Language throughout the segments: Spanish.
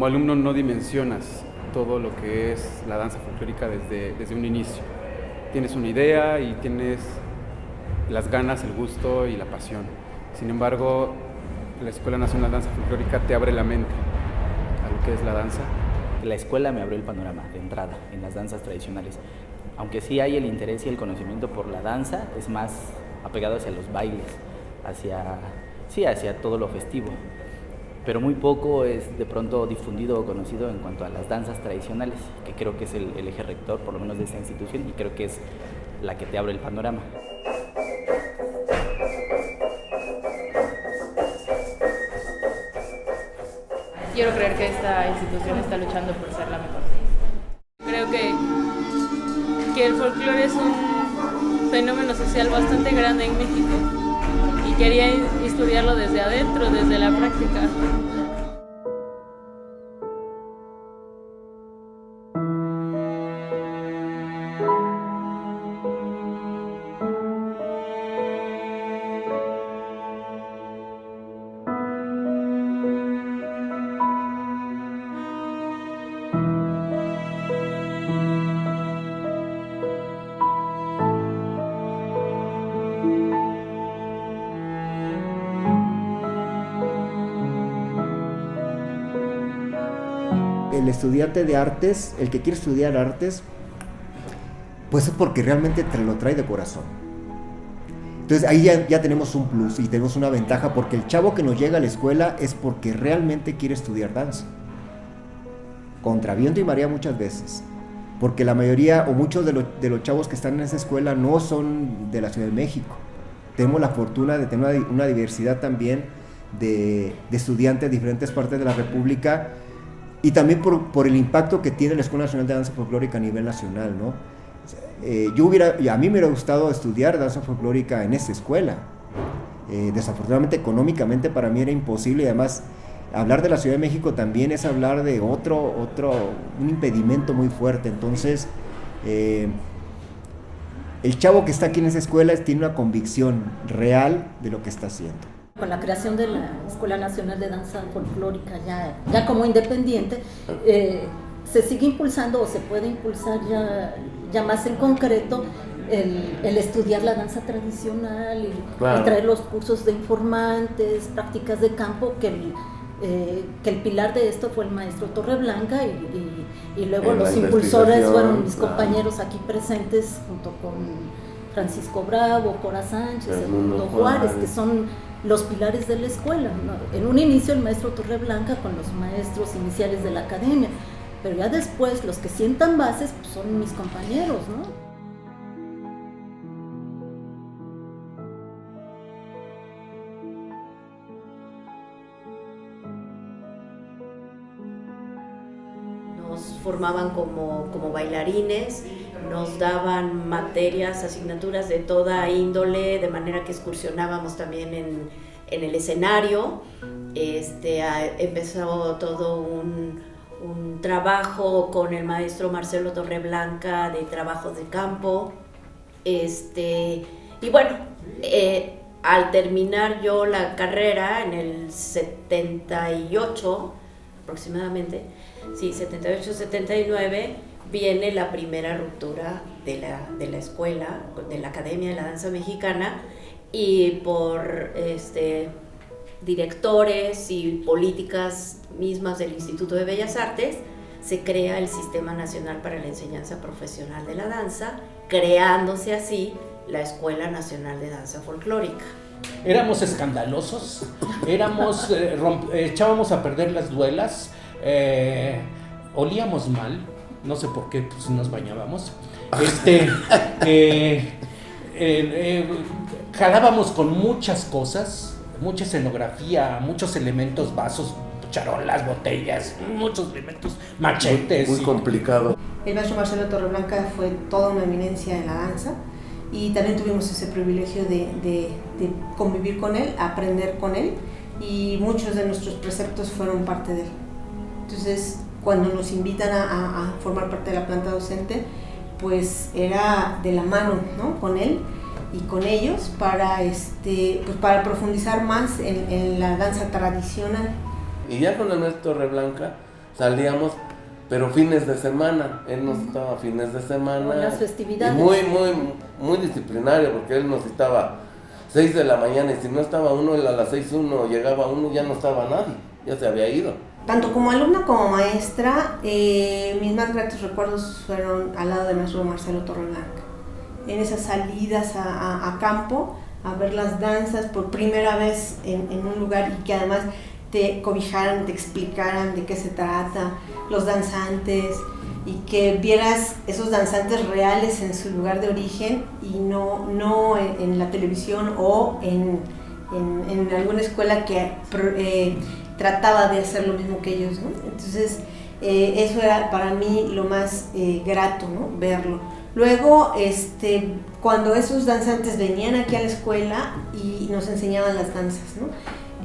alumno no dimensionas todo lo que es la danza folclórica desde un inicio. Tienes una idea y tienes las ganas, el gusto y la pasión. Sin embargo, la Escuela Nacional de Danza Folclórica te abre la mente a lo que es la danza. La escuela me abrió el panorama de entrada en las danzas tradicionales. Aunque sí hay el interés y el conocimiento por la danza, es más apegado hacia los bailes, hacia todo lo festivo. Pero muy poco es de pronto difundido o conocido en cuanto a las danzas tradicionales, que creo que es el eje rector, por lo menos de esta institución, y creo que es la que te abre el panorama. Quiero creer que esta institución está luchando por ser la mejor. Creo que el folclore es un fenómeno social bastante grande en México y quería estudiarlo desde adentro, desde la práctica. El estudiante de artes, el que quiere estudiar artes, pues es porque realmente te lo trae de corazón. Entonces ahí ya tenemos un plus y tenemos una ventaja, porque el chavo que nos llega a la escuela es porque realmente quiere estudiar danza. Contra viento y marea muchas veces, porque la mayoría o muchos de los chavos que están en esa escuela no son de la Ciudad de México. Tenemos la fortuna de tener una diversidad también de estudiantes de diferentes partes de la República, y también por el impacto que tiene la Escuela Nacional de Danza Folclórica a nivel nacional, ¿no? A mí me hubiera gustado estudiar danza folclórica en esa escuela. Desafortunadamente, económicamente para mí era imposible, y además hablar de la Ciudad de México también es hablar de un impedimento muy fuerte. Entonces, el chavo que está aquí en esa escuela tiene una convicción real de lo que está haciendo. Con la creación de la Escuela Nacional de Danza Folclórica ya como independiente, se sigue impulsando o se puede impulsar ya más en concreto el estudiar la danza tradicional y traer los cursos de informantes, prácticas de campo, que el pilar de esto fue el maestro Torreblanca, y luego los impulsores fueron mis compañeros aquí presentes junto con Francisco Bravo, Cora Sánchez, Edmundo Juárez, que son los pilares de la escuela, ¿no? En un inicio el maestro Torreblanca con los maestros iniciales de la academia, pero ya después los que sientan bases pues, son mis compañeros, ¿no? Nos formaban como bailarines, nos daban materias, asignaturas de toda índole, de manera que excursionábamos también en el escenario. Empezó todo un trabajo con el maestro Marcelo Torreblanca de trabajos de campo. Y bueno, al terminar yo la carrera en el 78 aproximadamente, sí, 78-79, viene la primera ruptura de la escuela, de la Academia de la Danza Mexicana, y por directores y políticas mismas del Instituto de Bellas Artes, se crea el Sistema Nacional para la Enseñanza Profesional de la Danza, creándose así la Escuela Nacional de Danza Folclórica. Éramos escandalosos, echábamos a perder las duelas, olíamos mal, no sé por qué, pues nos bañábamos, jalábamos con muchas cosas, mucha escenografía, muchos elementos, vasos, charolas, botellas, muchos elementos, machetes. Muy complicado. El maestro Marcelo Torreblanca fue toda una eminencia en la danza, y también tuvimos ese privilegio de convivir con él, aprender con él, y muchos de nuestros preceptos fueron parte de él. Entonces, cuando nos invitan a formar parte de la planta docente, pues era de la mano, ¿no?, con él y con ellos para profundizar más en la danza tradicional. Y ya con el maestro Torreblanca salíamos, pero fines de semana, él nos citaba fines de semana. Las festividades. Y muy disciplinario, porque él nos citaba 6 de la mañana, y si no estaba uno, él a las 6:01 llegaba uno, ya no estaba nadie, ya se había ido. Tanto como alumna como maestra, mis más gratos recuerdos fueron al lado del maestro Marcelo Torreblanca. En esas salidas a campo, a ver las danzas por primera vez en un lugar, y que además te cobijaran, te explicaran de qué se trata, los danzantes, y que vieras esos danzantes reales en su lugar de origen y no en la televisión o en alguna escuela que trataba de hacer lo mismo que ellos, ¿no? Entonces eso era para mí lo más grato, ¿no? Verlo. Luego, cuando esos danzantes venían aquí a la escuela y nos enseñaban las danzas, ¿no?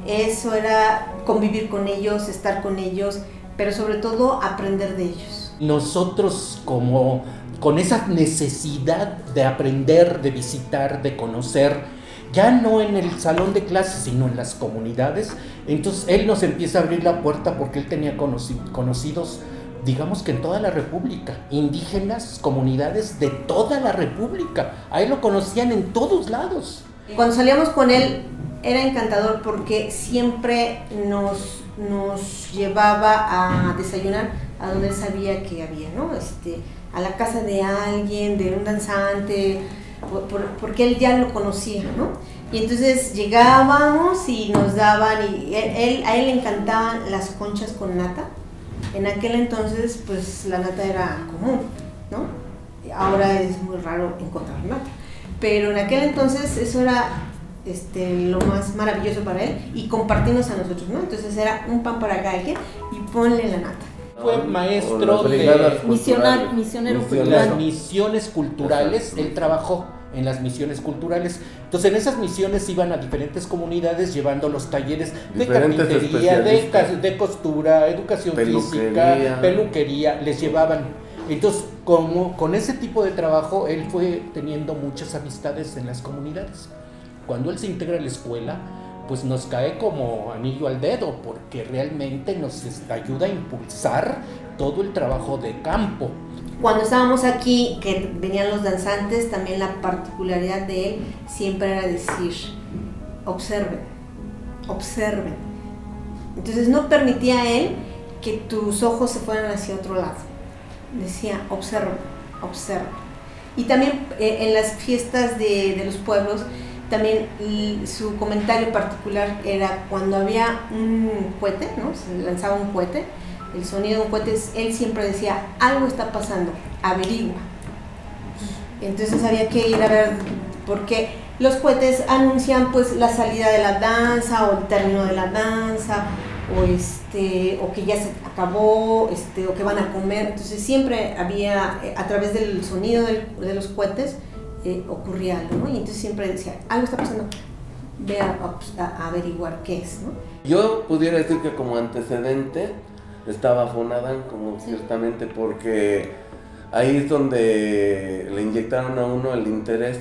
Eso era convivir con ellos, estar con ellos, pero sobre todo aprender de ellos. Nosotros como con esa necesidad de aprender, de visitar, de conocer, ya no en el salón de clases, sino en las comunidades, entonces él nos empieza a abrir la puerta porque él tenía conocidos, digamos que en toda la República, indígenas, comunidades de toda la República, a él lo conocían en todos lados. Cuando salíamos con él era encantador porque siempre nos llevaba a desayunar a donde él sabía que había, ¿no? A la casa de alguien, de un danzante, porque él ya lo conocía, ¿no? Y entonces llegábamos y nos daban, y a él le encantaban las conchas con nata. En aquel entonces, pues la nata era común, ¿no? Ahora es muy raro encontrar nata, pero en aquel entonces eso era lo más maravilloso para él, y compartirnos a nosotros, ¿no? Entonces era un pan para cada quien y ponle la nata. Fue maestro de misionero las misiones culturales, él trabajó en las misiones culturales. Entonces en esas misiones iban a diferentes comunidades llevando los talleres de carpintería, de costura, educación física, peluquería, les llevaban. Entonces con ese tipo de trabajo él fue teniendo muchas amistades en las comunidades. Cuando él se integra a la escuela, pues nos cae como anillo al dedo, porque realmente nos ayuda a impulsar todo el trabajo de campo. Cuando estábamos aquí, que venían los danzantes, también la particularidad de él siempre era decir, observen. Entonces no permitía él que tus ojos se fueran hacia otro lado. Decía, observen. Y también en las fiestas de los pueblos, también su comentario particular era cuando había un cohete, ¿no? Se lanzaba un cohete, el sonido de un cohete, él siempre decía, algo está pasando, averigua. Entonces había que ir a ver, porque los cohetes anuncian pues la salida de la danza o el término de la danza, o que ya se acabó, o que van a comer. Entonces siempre había, a través del sonido de los cohetes, ocurría algo, ¿no? Y entonces siempre decía, algo está pasando, ve a averiguar qué es, ¿no? Yo pudiera decir que como antecedente estaba Fonadán, como ciertamente, porque ahí es donde le inyectaron a uno el interés,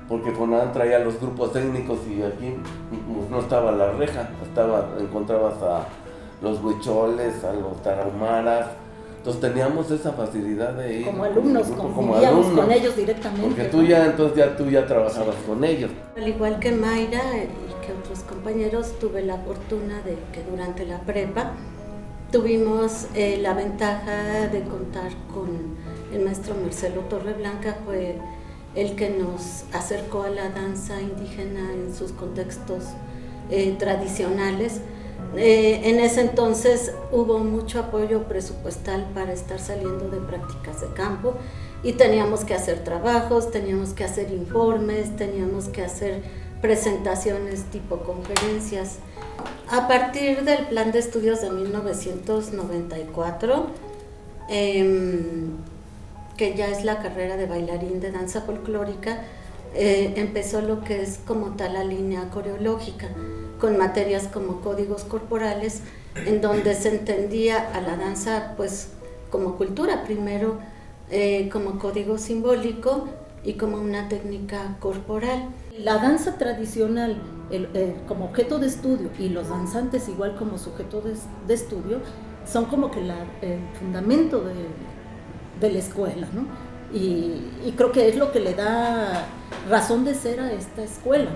porque Fonadán traía los grupos técnicos y aquí pues, no estaba la reja, encontrabas a los huicholes, a los tarahumaras. Entonces teníamos esa facilidad de ir como alumnos, convivíamos con ellos directamente. Porque tú ya trabajabas con ellos. Al igual que Mayra y que otros compañeros, tuve la fortuna de que durante la prepa tuvimos la ventaja de contar con el maestro Marcelo Torreblanca. Fue el que nos acercó a la danza indígena en sus contextos tradicionales. En ese entonces hubo mucho apoyo presupuestal para estar saliendo de prácticas de campo, y teníamos que hacer trabajos, teníamos que hacer informes, teníamos que hacer presentaciones tipo conferencias. A partir del plan de estudios de 1994, que ya es la carrera de bailarín de danza folclórica, empezó lo que es como tal la línea coreológica, con materias como códigos corporales, en donde se entendía a la danza pues como cultura, primero como código simbólico y como una técnica corporal. La danza tradicional como objeto de estudio y los danzantes igual como sujeto de estudio son como que el fundamento de la escuela, ¿no? Y creo que es lo que le da razón de ser a esta escuela.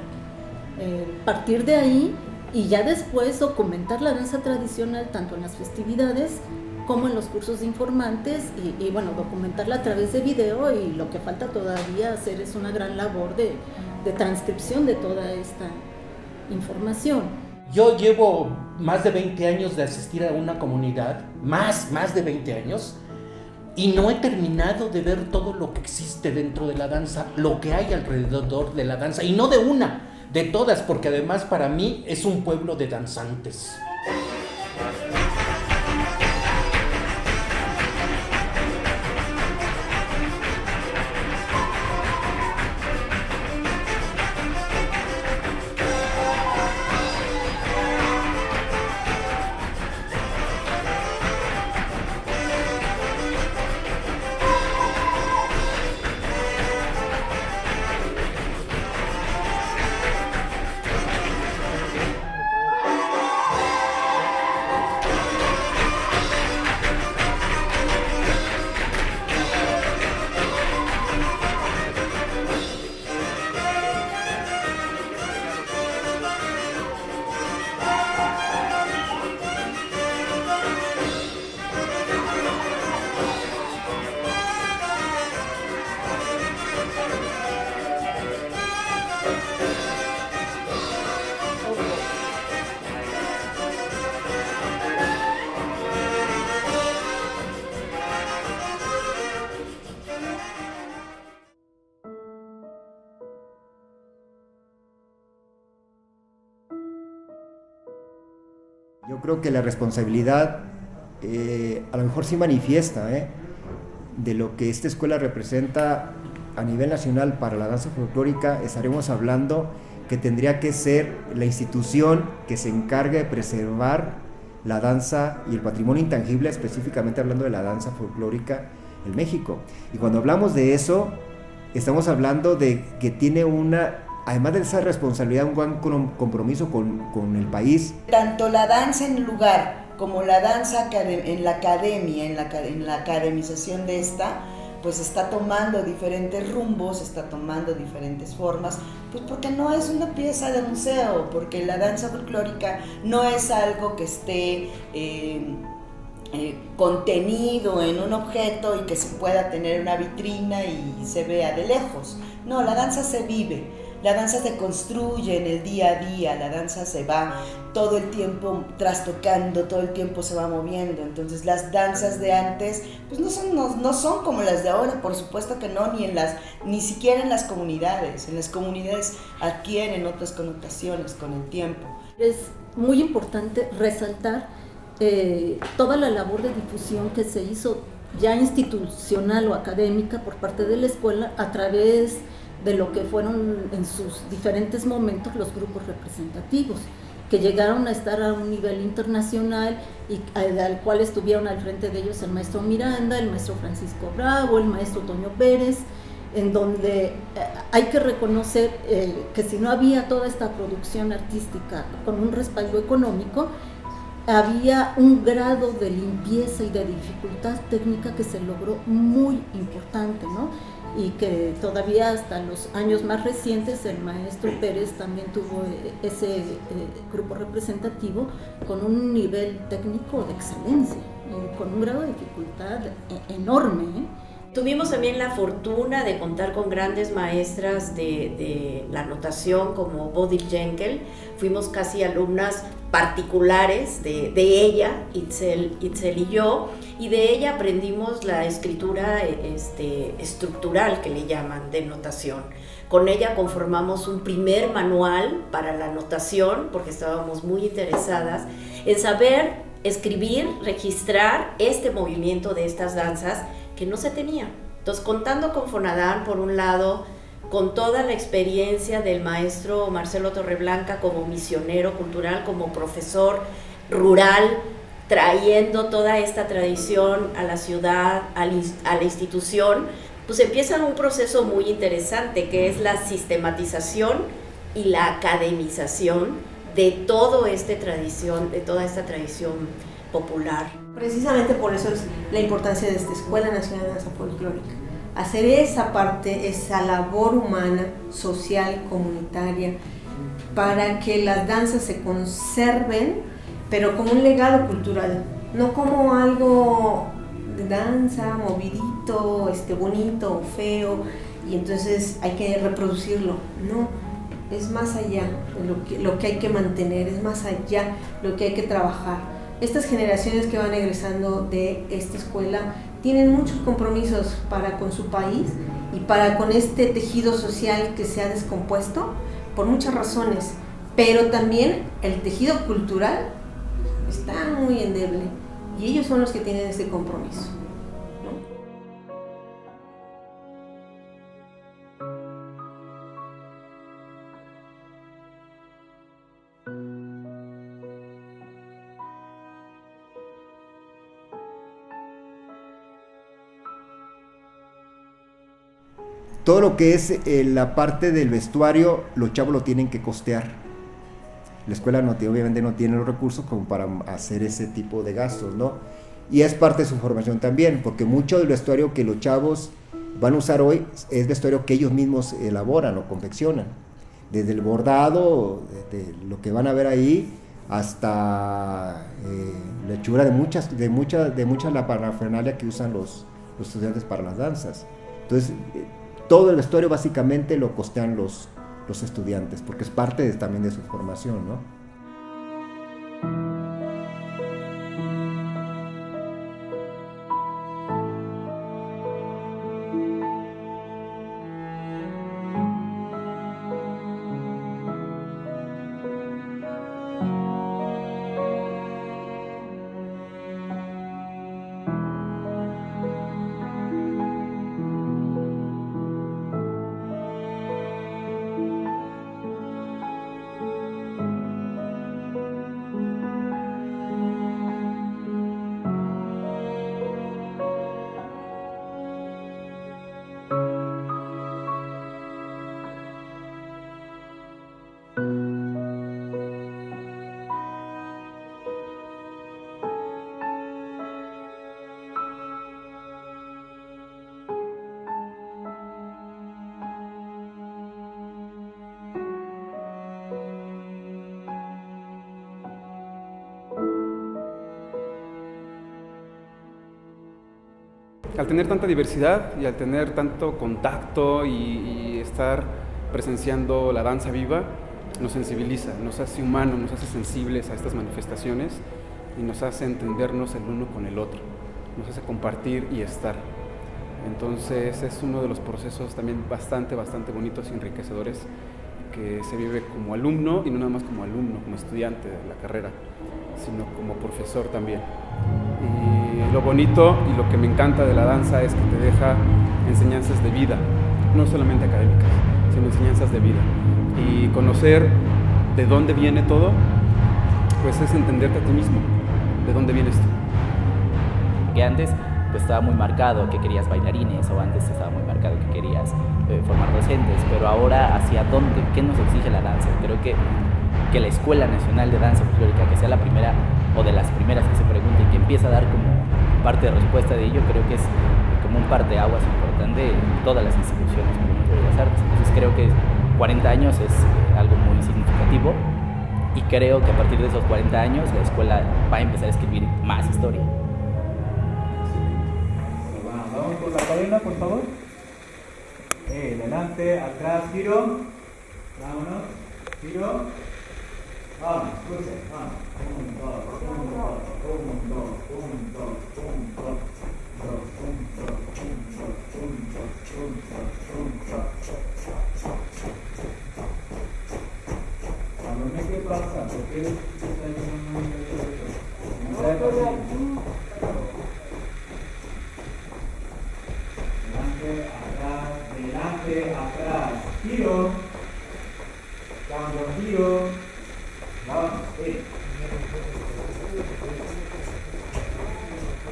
Partir de ahí y ya después documentar la danza tradicional tanto en las festividades como en los cursos de informantes y bueno, documentarla a través de video, y lo que falta todavía hacer es una gran labor de transcripción de toda esta información. Yo llevo más de 20 años de asistir a una comunidad, más de 20 años, y no he terminado de ver todo lo que existe dentro de la danza, lo que hay alrededor de la danza, y no de una, de todas, porque además para mí es un pueblo de danzantes. Yo creo que la responsabilidad a lo mejor sí manifiesta de lo que esta escuela representa a nivel nacional para la danza folclórica. Estaremos hablando que tendría que ser la institución que se encargue de preservar la danza y el patrimonio intangible, específicamente hablando de la danza folclórica en México. Y cuando hablamos de eso, estamos hablando de que tiene además de esa responsabilidad, un gran compromiso con el país. Tanto la danza en el lugar como la danza en la academia, en la academización de esta, pues está tomando diferentes rumbos, está tomando diferentes formas, pues porque no es una pieza de museo, porque la danza folclórica no es algo que esté contenido en un objeto y que se pueda tener una vitrina y se vea de lejos. No, la danza se vive. La danza se construye en el día a día, la danza se va todo el tiempo trastocando, todo el tiempo se va moviendo. Entonces las danzas de antes pues no son como las de ahora, por supuesto que no, ni siquiera en las comunidades. En las comunidades adquieren otras connotaciones con el tiempo. Es muy importante resaltar toda la labor de difusión que se hizo ya institucional o académica por parte de la escuela a través de lo que fueron en sus diferentes momentos los grupos representativos, que llegaron a estar a un nivel internacional y al cual estuvieron al frente de ellos el maestro Miranda, el maestro Francisco Bravo, el maestro Toño Pérez, en donde hay que reconocer que si no había toda esta producción artística con un respaldo económico, había un grado de limpieza y de dificultad técnica que se logró muy importante, ¿no? Y que todavía hasta los años más recientes el maestro Pérez también tuvo ese grupo representativo con un nivel técnico de excelencia, con un grado de dificultad enorme. Tuvimos también la fortuna de contar con grandes maestras de la notación como Bodil Jenkel. Fuimos casi alumnas particulares de ella, Itzel y yo, y de ella aprendimos la escritura estructural, que le llaman, de notación. Con ella conformamos un primer manual para la notación, porque estábamos muy interesadas en saber escribir, registrar este movimiento de estas danzas que no se tenía. Entonces, contando con Fonadán, por un lado, con toda la experiencia del maestro Marcelo Torreblanca como misionero cultural, como profesor rural, trayendo toda esta tradición a la ciudad, a la institución, pues empieza un proceso muy interesante, que es la sistematización y la academización de toda esta tradición popular. Precisamente por eso es la importancia de esta Escuela Nacional de Danza Folclórica. Hacer esa parte, esa labor humana, social y comunitaria, para que las danzas se conserven, pero como un legado cultural, no como algo de danza, movidito, bonito o feo, y entonces hay que reproducirlo. No, es más allá lo que hay que mantener, es más allá lo que hay que trabajar. Estas generaciones que van egresando de esta escuela tienen muchos compromisos para con su país y para con este tejido social que se ha descompuesto por muchas razones, pero también el tejido cultural está muy endeble y ellos son los que tienen ese compromiso. Todo lo que es la parte del vestuario, los chavos lo tienen que costear. La escuela obviamente no tiene los recursos como para hacer ese tipo de gastos, ¿no? Y es parte de su formación también, porque mucho del vestuario que los chavos van a usar hoy es vestuario que ellos mismos elaboran o confeccionan. Desde el bordado, de lo que van a ver ahí, hasta la hechura de mucha la parafernalia que usan los estudiantes para las danzas. Entonces, todo el vestuario básicamente lo costean los estudiantes, porque es parte también de su formación, ¿no? Al tener tanta diversidad y al tener tanto contacto y estar presenciando la danza viva, nos sensibiliza, nos hace humanos, nos hace sensibles a estas manifestaciones y nos hace entendernos el uno con el otro, nos hace compartir y estar. Entonces es uno de los procesos también bastante bonitos y enriquecedores que se vive como alumno, y no nada más como alumno, como estudiante de la carrera, sino como profesor también. Y lo bonito y lo que me encanta de la danza es que te deja enseñanzas de vida, no solamente académicas, sino enseñanzas de vida. Y conocer de dónde viene todo, pues es entenderte a ti mismo, de dónde vienes tú. Que antes pues estaba muy marcado que querías bailarines, o antes estaba muy marcado que querías formar docentes, pero ahora ¿hacia dónde? ¿Qué nos exige la danza? Creo que la Escuela Nacional de Danza Folclórica, que sea la primera o de las primeras que se pregunte y que empieza a dar como parte de respuesta de ello, creo que es como un parteaguas importante en todas las instituciones de las artes. Entonces creo que 40 años es algo muy significativo, y creo que a partir de esos 40 años la escuela va a empezar a escribir más historia. Vamos por la cadena, por favor. Delante, atrás, giro. Vámonos, giro. Vamos, cruce, vamos. 1, 2, 1, 2, 1, 2, 1, 2, 1, 2, 2, 1, 2, 1, 2, 1, 2, 1, 2. ¿Qué pasa? ¿Por qué está delante, atrás, giro, cambio, giro, vamos,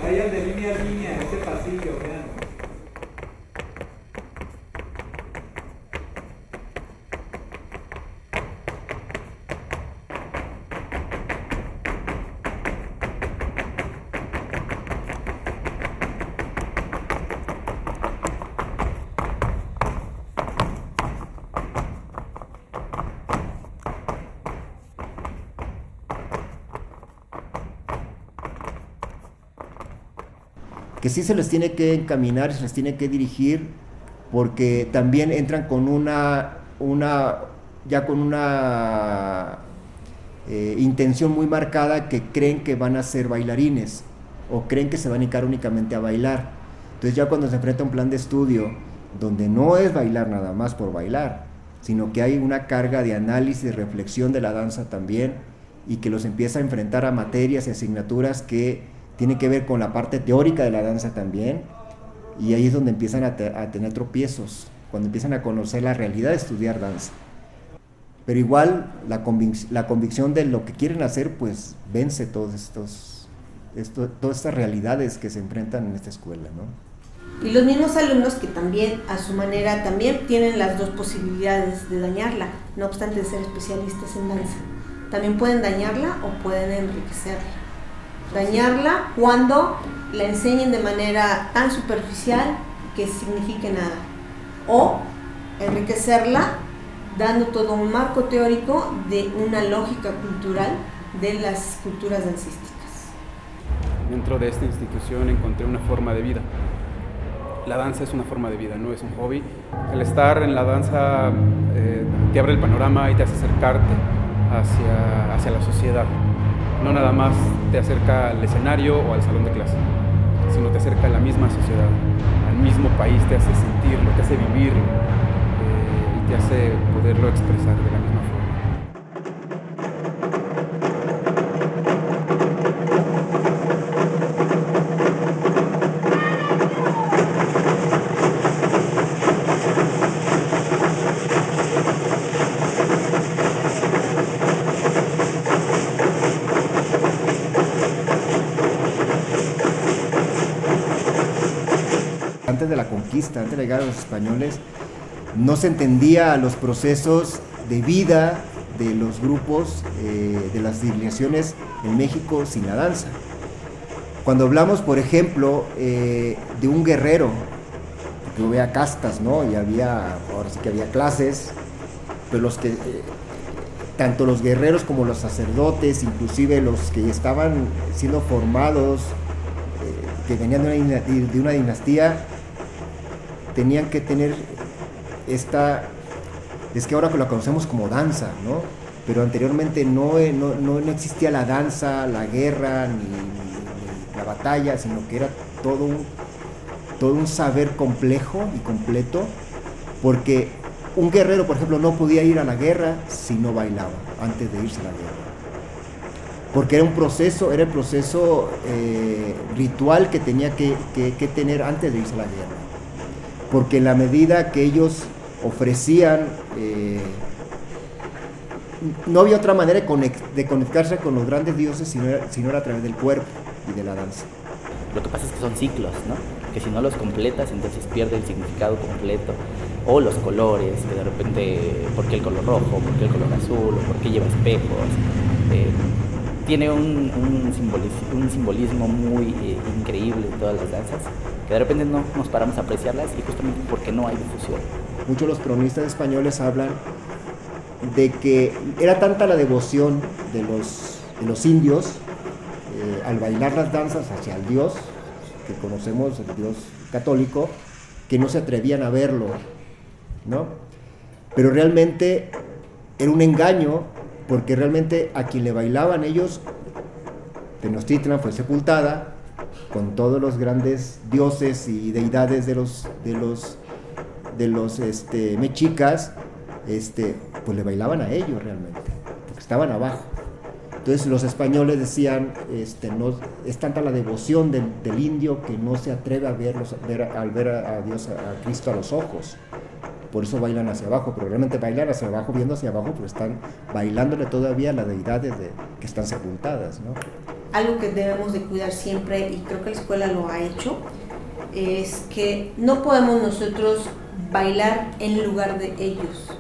vayan de línea a línea, ese pasillo, vean. que sí se les tiene que encaminar, se les tiene que dirigir, porque también entran con una intención muy marcada, que creen que van a ser bailarines o creen que se van a dedicar únicamente a bailar. Entonces ya cuando se enfrenta a un plan de estudio donde no es bailar nada más por bailar, sino que hay una carga de análisis y reflexión de la danza también, y que los empieza a enfrentar a materias y asignaturas que tienen que ver con la parte teórica de la danza también, y ahí es donde empiezan a tener tropiezos, cuando empiezan a conocer la realidad de estudiar danza. Pero igual la convicción de lo que quieren hacer, pues vence todas estas realidades que se enfrentan en esta escuela, ¿no? Y los mismos alumnos que también a su manera también tienen las dos posibilidades de dañarla, no obstante de ser especialistas en danza. También pueden dañarla o pueden enriquecerla. Dañarla cuando la enseñen de manera tan superficial que signifique nada, o enriquecerla dando todo un marco teórico de una lógica cultural de las culturas dancísticas. Dentro de esta institución encontré una forma de vida. La danza es una forma de vida, no es un hobby. El estar en la danza te abre el panorama y te hace acercarte hacia la sociedad. No nada más te acerca al escenario o al salón de clase, sino te acerca a la misma sociedad, al mismo país, te hace sentirlo, te hace vivirlo, y te hace poderlo expresar de la misma forma. Antes de la conquista, antes de llegar a los españoles, no se entendía los procesos de vida de los grupos, de las civilizaciones en México sin la danza. Cuando hablamos, por ejemplo, de un guerrero, que había castas, ¿no? Y ahora sí que había clases, pero tanto los guerreros como los sacerdotes, inclusive los que estaban siendo formados, que venían de una dinastía, tenían que tener es que ahora que lo conocemos como danza, ¿no? Pero anteriormente no existía la danza, la guerra, ni la batalla, sino que era todo un saber complejo y completo, porque un guerrero, por ejemplo, no podía ir a la guerra si no bailaba antes de irse a la guerra, porque era el proceso ritual que tenía que tener antes de irse a la guerra, porque en la medida que ellos ofrecían, no había otra manera de conectarse con los grandes dioses sino era a través del cuerpo y de la danza. Lo que pasa es que son ciclos, ¿no? Que si no los completas, entonces pierde el significado completo. O los colores, que de repente, ¿por qué el color rojo? ¿Por qué el color azul? ¿O por qué lleva espejos? Tiene un simbolismo muy increíble en todas las danzas, que de repente no nos paramos a apreciarlas, y justamente porque no hay difusión. Muchos de los cronistas españoles hablan de que era tanta la devoción de los indios al bailar las danzas hacia el Dios, que conocemos, el Dios católico, que no se atrevían a verlo, ¿no? Pero realmente era un engaño, porque realmente a quien le bailaban ellos, Tenochtitlan fue sepultada con todos los grandes dioses y deidades de los mexicas, pues le bailaban a ellos realmente, porque estaban abajo. Entonces los españoles decían, no, es tanta la devoción del indio que no se atreve a ver a Dios, a Cristo a los ojos. Por eso bailan hacia abajo, pero realmente bailan hacia abajo, viendo hacia abajo, pero están bailándole todavía a las deidades que están sepultadas, ¿no? Algo que debemos de cuidar siempre, y creo que la escuela lo ha hecho, es que no podemos nosotros bailar en lugar de ellos.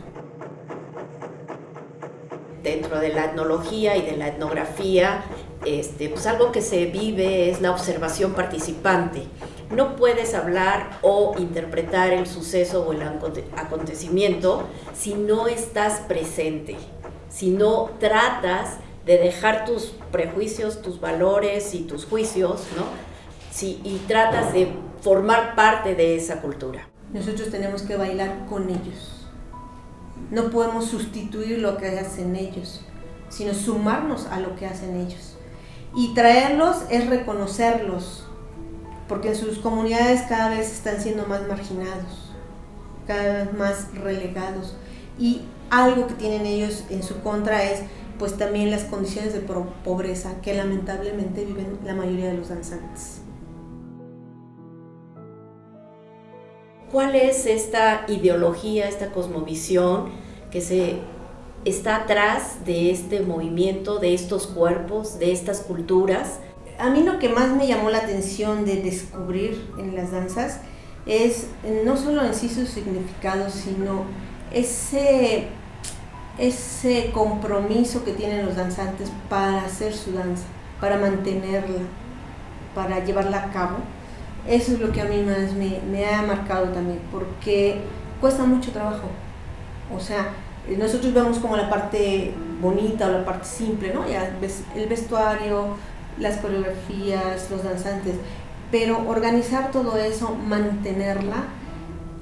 Dentro de la etnología y de la etnografía, pues algo que se vive es la observación participante. No puedes hablar o interpretar el suceso o el acontecimiento si no estás presente, si no tratas de dejar tus prejuicios, tus valores y tus juicios, ¿no?, sí, y tratas de formar parte de esa cultura. Nosotros tenemos que bailar con ellos. No podemos sustituir lo que hacen ellos, sino sumarnos a lo que hacen ellos. Y traerlos es reconocerlos, porque en sus comunidades cada vez están siendo más marginados, cada vez más relegados. Y algo que tienen ellos en su contra es pues también las condiciones de pobreza que lamentablemente viven la mayoría de los danzantes. ¿Cuál es esta ideología, esta cosmovisión que está atrás de este movimiento, de estos cuerpos, de estas culturas? A mí lo que más me llamó la atención de descubrir en las danzas es no solo en sí sus significados, sino ese compromiso que tienen los danzantes para hacer su danza, para mantenerla, para llevarla a cabo. Eso es lo que a mí más me ha marcado también, porque cuesta mucho trabajo. O sea, nosotros vemos como la parte bonita o la parte simple, ¿no? Ya ves el vestuario, las coreografías, los danzantes, pero organizar todo eso, mantenerla,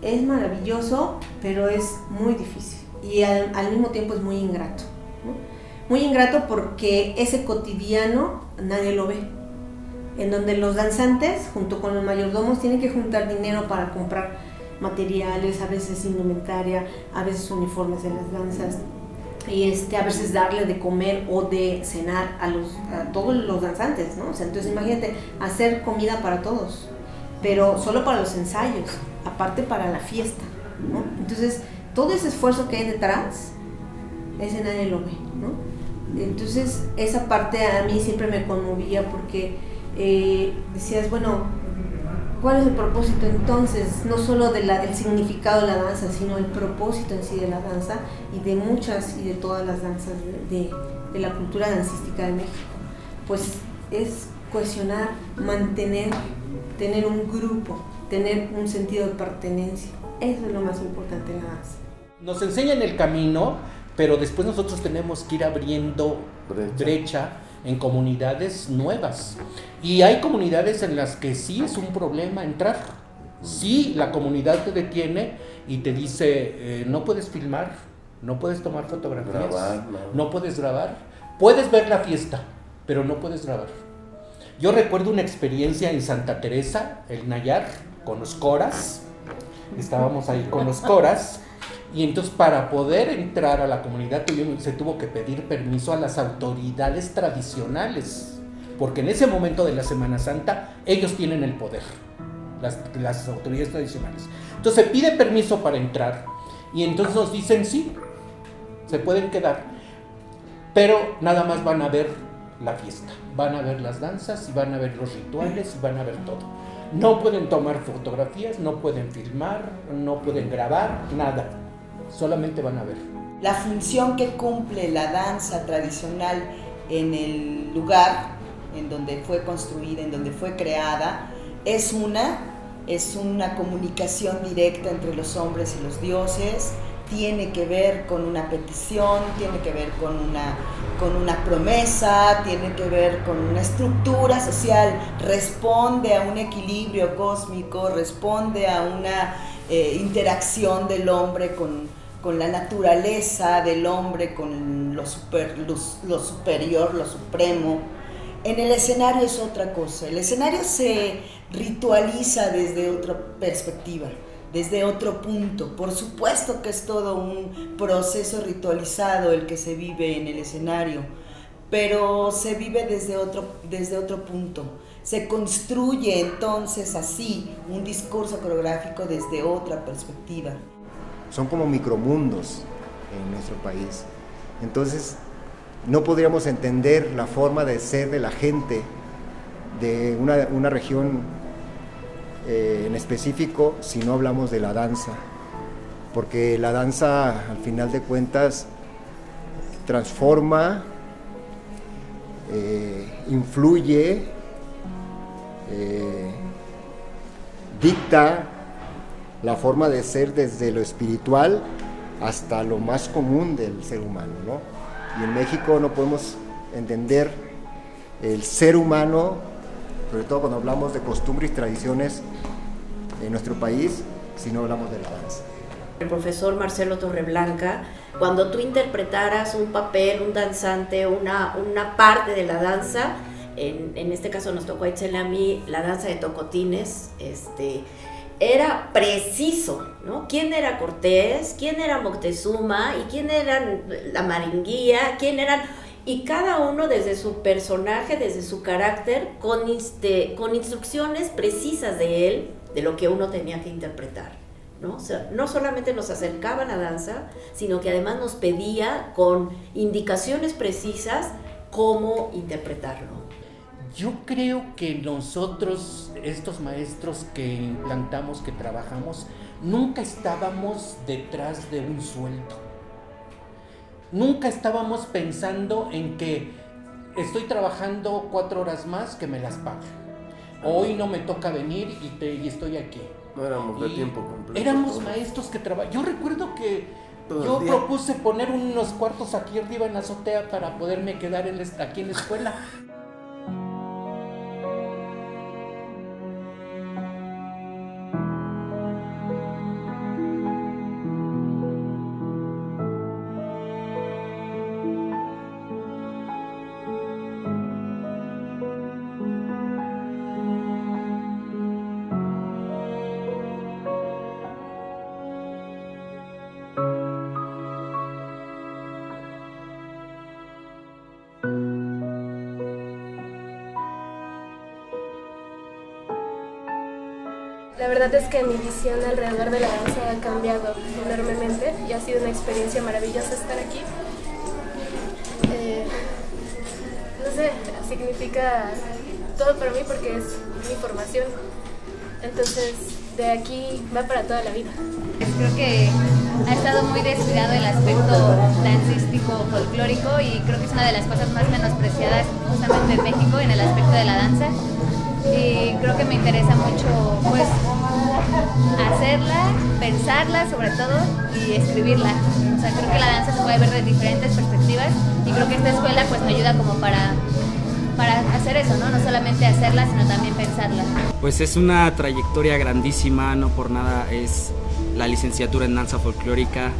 es maravilloso, pero es muy difícil y al mismo tiempo es muy ingrato, ¿no? Muy ingrato porque ese cotidiano nadie lo ve, en donde los danzantes junto con los mayordomos tienen que juntar dinero para comprar materiales, a veces indumentaria, a veces uniformes de las danzas, y a veces darle de comer o de cenar a todos los danzantes, ¿no? O sea, entonces imagínate hacer comida para todos, pero solo para los ensayos, aparte para la fiesta, ¿no? Entonces todo ese esfuerzo que hay detrás, ese nadie lo ve, ¿no? Entonces esa parte a mí siempre me conmovía porque decías, bueno, ¿cuál es el propósito entonces? No solo del significado de la danza, sino el propósito en sí de la danza y de muchas y de todas las danzas de la cultura dancística de México. Pues es cohesionar, mantener, tener un grupo, tener un sentido de pertenencia. Eso es lo más importante en la danza. Nos enseñan el camino, pero después nosotros tenemos que ir abriendo brecha en comunidades nuevas. Y hay comunidades en las que sí es un problema entrar. Sí, la comunidad te detiene y te dice, no puedes filmar, no puedes tomar fotografías, grabar, no puedes grabar. Puedes ver la fiesta, pero no puedes grabar. Yo recuerdo una experiencia en Santa Teresa, el Nayar, con los coras. Estábamos ahí con los coras. Y entonces para poder entrar a la comunidad se tuvo que pedir permiso a las autoridades tradicionales, porque en ese momento de la Semana Santa ellos tienen el poder, las autoridades tradicionales. Entonces se pide permiso para entrar y entonces nos dicen sí, se pueden quedar, pero nada más van a ver la fiesta, van a ver las danzas y van a ver los rituales y van a ver todo. No pueden tomar fotografías, no pueden filmar, no pueden grabar, nada. Solamente van a ver. La función que cumple la danza tradicional en el lugar en donde fue construida, en donde fue creada, es una comunicación directa entre los hombres y los dioses, tiene que ver con una petición, tiene que ver con una promesa, tiene que ver con una estructura social, responde a un equilibrio cósmico, responde a una interacción del hombre con la naturaleza del hombre, con lo superior, lo supremo. En el escenario es otra cosa. El escenario se ritualiza desde otra perspectiva, desde otro punto. Por supuesto que es todo un proceso ritualizado el que se vive en el escenario, pero se vive desde otro punto. Se construye entonces así un discurso coreográfico desde otra perspectiva. Son como micromundos en nuestro país. Entonces, no podríamos entender la forma de ser de la gente de una región en específico si no hablamos de la danza. Porque la danza, al final de cuentas, transforma, influye, dicta la forma de ser desde lo espiritual hasta lo más común del ser humano, ¿no? Y en México no podemos entender el ser humano sobre todo cuando hablamos de costumbres y tradiciones en nuestro país, si no hablamos de la danza. El profesor Marcelo Torreblanca, cuando tú interpretaras un papel, un danzante, una parte de la danza, en este caso nos tocó a Itzel a mí la danza de tocotines, era preciso, ¿no? ¿Quién era Cortés? ¿Quién era Moctezuma? ¿Y quién eran la Maringuía? ¿Quién eran...? Y cada uno desde su personaje, desde su carácter, con instrucciones precisas de él, de lo que uno tenía que interpretar, ¿no? O sea, no solamente nos acercaba a la danza, sino que además nos pedía con indicaciones precisas cómo interpretarlo. Yo creo que nosotros, estos maestros que implantamos, que trabajamos, nunca estábamos detrás de un sueldo. Nunca estábamos pensando en que estoy trabajando 4 horas más, que me las pagan. Hoy no me toca venir y estoy aquí. No éramos de tiempo completo. Éramos maestros que trabajaban. Yo recuerdo que yo propuse poner unos cuartos aquí arriba en la azotea para poderme quedar aquí en la escuela. La verdad es que mi visión alrededor de la danza ha cambiado enormemente y ha sido una experiencia maravillosa estar aquí. No sé, significa todo para mí porque es mi formación. Entonces, de aquí va para toda la vida. Creo que ha estado muy descuidado el aspecto dancístico folclórico y creo que es una de las cosas más menospreciadas justamente en México en el aspecto de la danza. Y creo que me interesa mucho pues hacerla, pensarla sobre todo y escribirla. O sea, creo que la danza se puede ver de diferentes perspectivas y creo que esta escuela pues me ayuda como para hacer eso, ¿no? No solamente hacerla, sino también pensarla. Pues es una trayectoria grandísima, no por nada es la licenciatura en danza folclórica.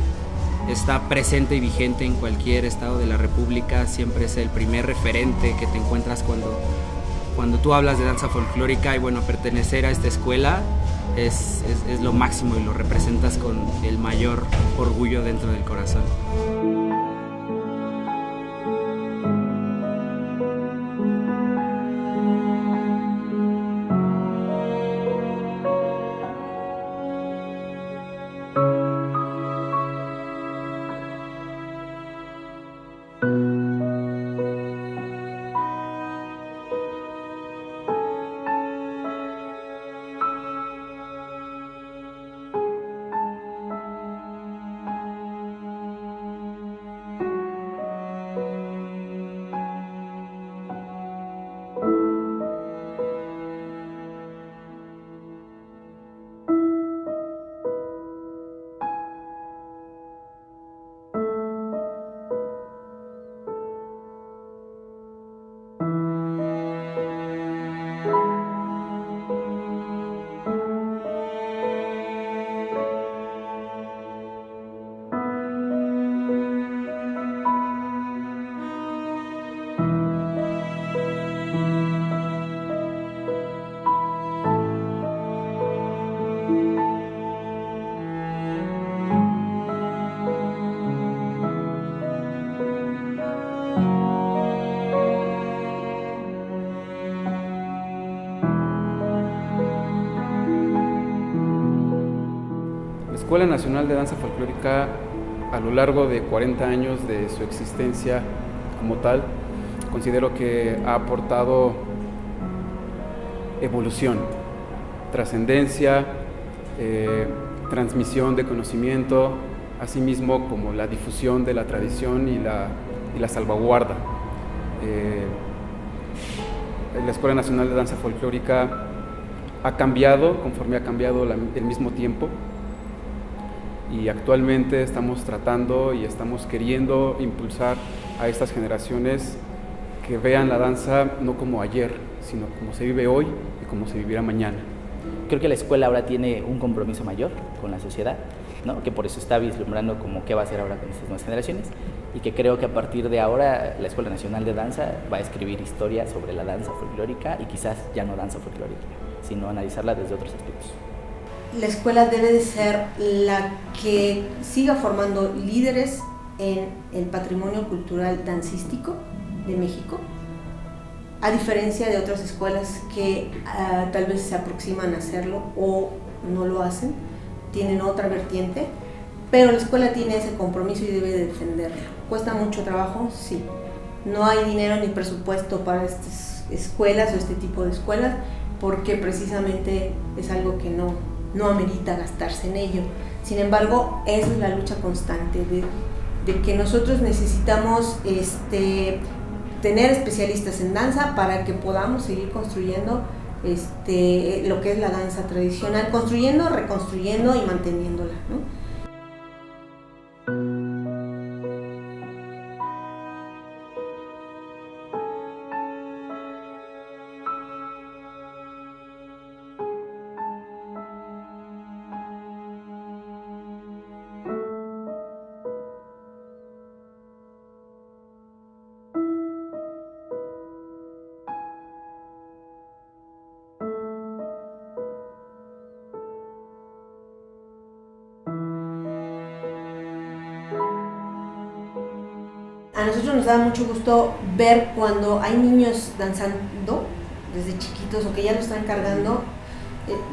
Está presente y vigente en cualquier estado de la República, siempre es el primer referente que te encuentras cuando tú hablas de danza folclórica y bueno, pertenecer a esta escuela es lo máximo y lo representas con el mayor orgullo dentro del corazón. La Escuela Nacional de Danza Folclórica, a lo largo de 40 años de su existencia como tal, considero que ha aportado evolución, trascendencia, transmisión de conocimiento, asimismo como la difusión de la tradición y la salvaguarda. La Escuela Nacional de Danza Folclórica ha cambiado conforme ha cambiado el mismo tiempo. Y actualmente estamos tratando y estamos queriendo impulsar a estas generaciones que vean la danza no como ayer, sino cómo se vive hoy y cómo se vivirá mañana. Creo que la escuela ahora tiene un compromiso mayor con la sociedad, ¿no? Que por eso está vislumbrando como qué va a hacer ahora con estas nuevas generaciones, y que creo que a partir de ahora la Escuela Nacional de Danza va a escribir historia sobre la danza folclórica, y quizás ya no danza folclórica, sino analizarla desde otros aspectos. La escuela debe de ser la que siga formando líderes en el patrimonio cultural dancístico de México, a diferencia de otras escuelas que tal vez se aproximan a hacerlo o no lo hacen, tienen otra vertiente, pero la escuela tiene ese compromiso y debe de defenderlo. ¿Cuesta mucho trabajo? Sí. No hay dinero ni presupuesto para estas escuelas o este tipo de escuelas, porque precisamente es algo que no amerita gastarse en ello. Sin embargo, esa es la lucha constante de que nosotros necesitamos tener especialistas en danza para que podamos seguir construyendo lo que es la danza tradicional, construyendo, reconstruyendo y manteniéndola, ¿no? A nosotros nos da mucho gusto ver cuando hay niños danzando desde chiquitos o que ya lo están cargando,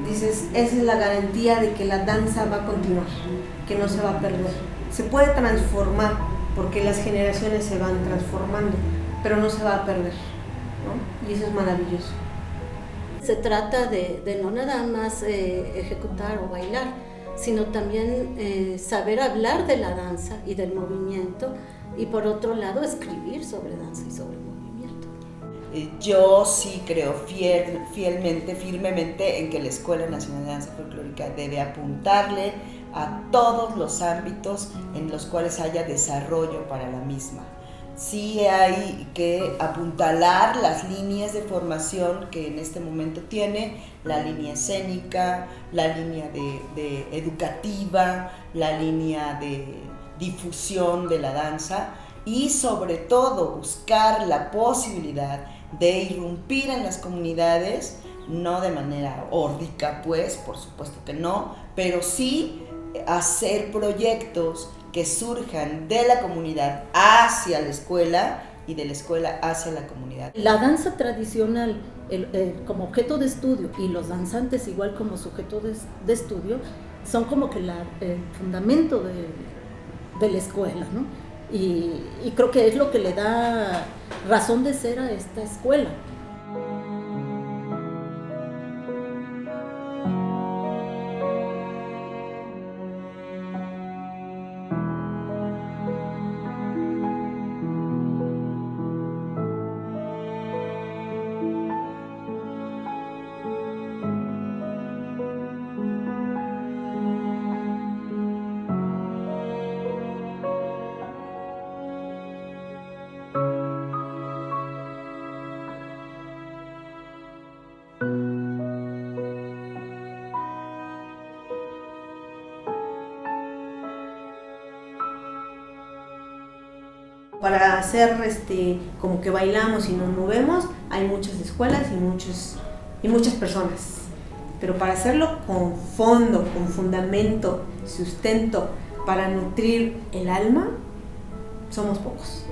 dices, esa es la garantía de que la danza va a continuar, que no se va a perder. Se puede transformar porque las generaciones se van transformando, pero no se va a perder, ¿no? Y eso es maravilloso. Se trata de no nada más ejecutar o bailar, sino también saber hablar de la danza y del movimiento, y por otro lado escribir sobre danza y sobre movimiento. Yo sí creo firmemente en que la Escuela Nacional de Danza Folclórica debe apuntarle a todos los ámbitos en los cuales haya desarrollo para la misma. Sí hay que apuntalar las líneas de formación que en este momento tiene, la línea escénica, la línea de educativa, la línea de difusión de la danza, y sobre todo buscar la posibilidad de irrumpir en las comunidades, no de manera órdica, pues, por supuesto que no, pero sí hacer proyectos que surjan de la comunidad hacia la escuela y de la escuela hacia la comunidad. La danza tradicional como objeto de estudio y los danzantes igual como sujeto de estudio son como que el fundamento de la escuela, ¿no? Y creo que es lo que le da razón de ser a esta escuela. Para hacer como que bailamos y nos movemos, hay muchas escuelas y muchas personas. Pero para hacerlo con fondo, con fundamento, sustento, para nutrir el alma, somos pocos.